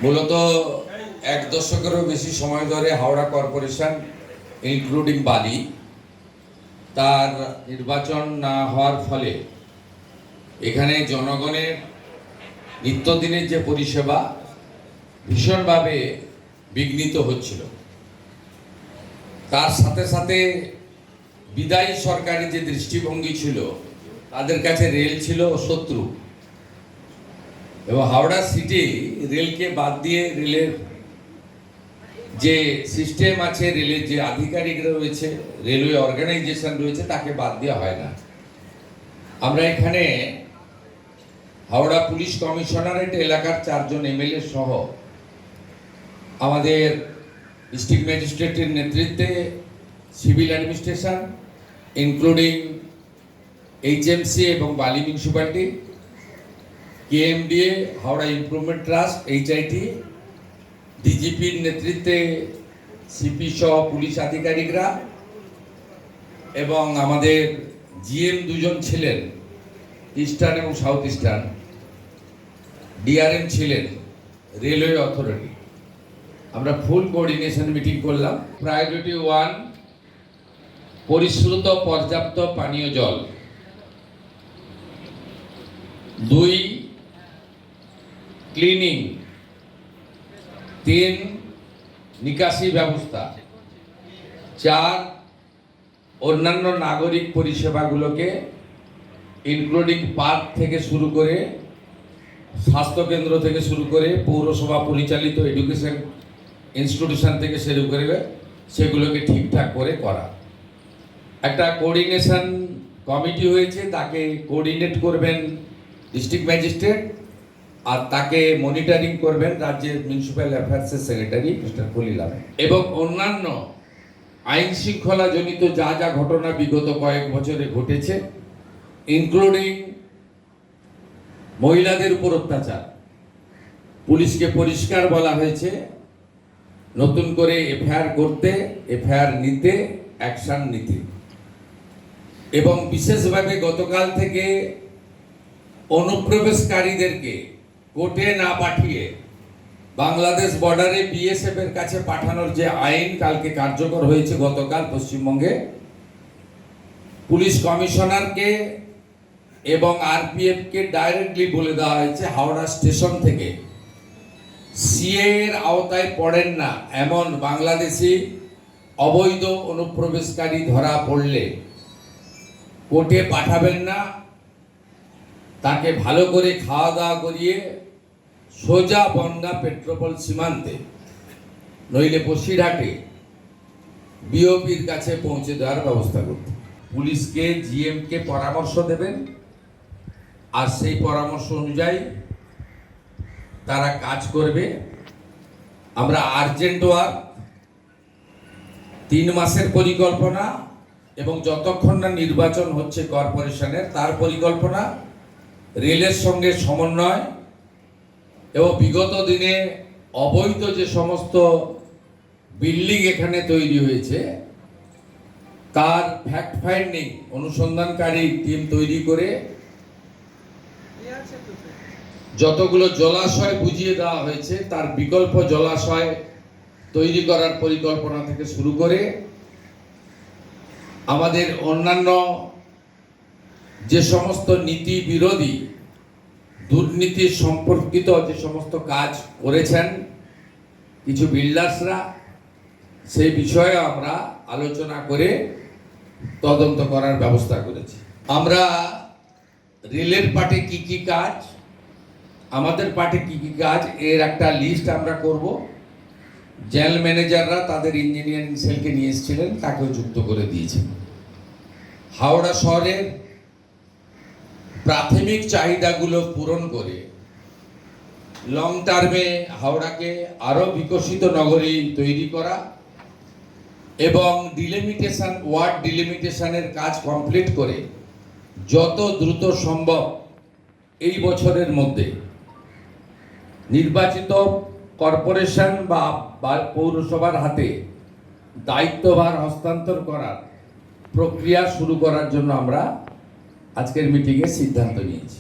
মূলত এক দশকেরও বেশি সময় ধরে হাওড়া কর্পোরেশন ইনক্লুডিং বালি তার নির্বাচন না হওয়ার ফলে এখানে জনগণের নিত্যদিনের যে পরিষেবা ভীষণভাবে বিঘ্নিত হচ্ছিল। তার সাথে সাথে বিদায়ী সরকারের যে দৃষ্টিভঙ্গি ছিল, তাদের কাছে রেল ছিল শত্রু, এবং হাওড়া সিটি রেলকে বাদ দিয়ে রেলের যে সিস্টেম আছে, রেলের যে আধিকারিকরা রয়েছে, রেলওয়ে অর্গানাইজেশন রয়েছে, তাকে বাদ দেওয়া হয় না। আমরা এখানে হাওড়া পুলিশ কমিশনারেট এলাকার 4 জন এমএলএ সহ আমাদের ডিস্ট্রিক্ট ম্যাজিস্ট্রেটের নেতৃত্বে সিভিল অ্যাডমিনিস্ট্রেশন ইনক্লুডিং এইচএমসি এবং Bally municipality, KMDA, Howrah improvement trust, HIT, ডিজিপির নেতৃত্বে সিপি সহ পুলিশ আধিকারিকরা এবং আমাদের জিএম 2 জন ছিলেন, ইস্টার্ন এবং সাউথ ইস্টার্ন, ডিআরএম ছিলেন, রেলওয়ে অথরিটি। আমরা ফুল কোঅর্ডিনেশন মিটিং করলাম। প্রায়োরিটি 1 পরিশ্রুত পর্যাপ্ত পানীয় জল, 2 ক্লিনিং, 3 নিকাশি ব্যবস্থা, 4 অন্যান্য নাগরিক পরিষেবাগুলোকে ইনক্লুডিং পার্ক থেকে শুরু করে, স্বাস্থ্যকেন্দ্র থেকে শুরু করে, পৌরসভা পরিচালিত এডুকেশন ইনস্টিটিউশন থেকে শুরু করে সেগুলোকে ঠিকঠাক করে করা। একটা কোঅর্ডিনেশন কমিটি হয়েছে, তাকে কোঅর্ডিনেট করবেন ডিস্ট্রিক্ট ম্যাজিস্ট্রেট, আর তাকে মনিটরিং করবেন রাজ্যের মিউনিসিপ্যাল অ্যাফেয়ার্সের সেক্রেটারি মিস্টার খলিল আহমেদ। এবং অন্যান্য আইন শৃঙ্খলা জনিত যা যা ঘটনা বিগত কয়েক বছরে ঘটেছে, ইনক্লুডিং মহিলাদের উপর অত্যাচার, পুলিশকে পরিষ্কার বলা হয়েছে নতুন করে এফআইআর করতে, এফআইআর নিতে, অ্যাকশন নিতে। এবং বিশেষভাবে গতকাল থেকে অনুপ্রবেশকারীদেরকে কোর্টে না পাঠিয়ে বাংলাদেশ বর্ডারে বিএসএফ এর কাছে পাঠানোর যে আইন কালকে কার্যকর হয়েছে, গতকাল পশ্চিমবঙ্গে পুলিশ কমিশনারকে এবং আরপিএফকে ডাইরেক্টলি বলে দেওয়া হয়েছে হাওড়া স্টেশন থেকে সিএ এর আওতায় পড়েন না এমন বাংলাদেশি অবৈধ অনুপ্রবেশকারী ধরা পড়লে কোর্টে পাঠাবেন না, তাকে ভালো করে খাওয়া দাওয়া করিয়ে সোজা বনগা পেট্রোপল সীমান্তে নইলে বসিরহাটে বিওপির কাছে পৌঁছে দেওয়ার ব্যবস্থা করতে। পুলিশকে জিএমকে পরামর্শ দেবেন, আর সেই পরামর্শ অনুযায়ী তারা কাজ করবে। আমরা আর্জেন্ট ওয়ার্ক 3 মাসের পরিকল্পনা এবং যতক্ষণ না নির্বাচন হচ্ছে কর্পোরেশনের তার পরিকল্পনা, রেলের সঙ্গে সমন্বয় এবং বিগত দিনে অবৈধ যে সমস্ত বিল্ডিং এখানে তৈরি হয়েছে তার ফ্যাক্ট ফাইন্ডিং অনুসন্ধানকারী টিম তৈরি করে যতগুলো জলাশয় বুঝিয়ে দেওয়া হয়েছে তার বিকল্প জলাশয় তৈরি করার পরিকল্পনা থেকে শুরু করে আমাদের অন্যান্য যে সমস্ত নীতি বিরোধী দুর্নীতি সম্পর্কিত যে সমস্ত কাজ করেছেন কিছু বিল্ডার্সরা, সেই বিষয়ে আমরা আলোচনা করে তদন্ত করার ব্যবস্থা করেছি। আমরা রেলের পার্টে কি কি কাজ, আমাদের পার্টে কি কি কাজ, এর একটা লিস্ট আমরা করব। জেনারেল ম্যানেজাররা তাদের ইঞ্জিনিয়ারিং সেলকে নিয়ে এসেছিলেন, তাকেও যুক্ত করে দিয়েছেন। হাওড়া শহরের প্রাথমিক চাহিদাগুলো পূরণ করে লং টার্মে হাওড়াকে আরো বিকশিত নগরী তৈরি করা এবং ডিলিমিটেশন, ওয়ার্ড ডিলিমিটেশনের কাজ কমপ্লিট করে যত দ্রুত সম্ভব এই বছরের মধ্যে নির্বাচিত কর্পোরেশন বা পৌরসভার হাতে দায়িত্বভার হস্তান্তর করার প্রক্রিয়া শুরু করার জন্য আমরা আজকের মিটিংয়ে সিদ্ধান্ত নিয়েছি।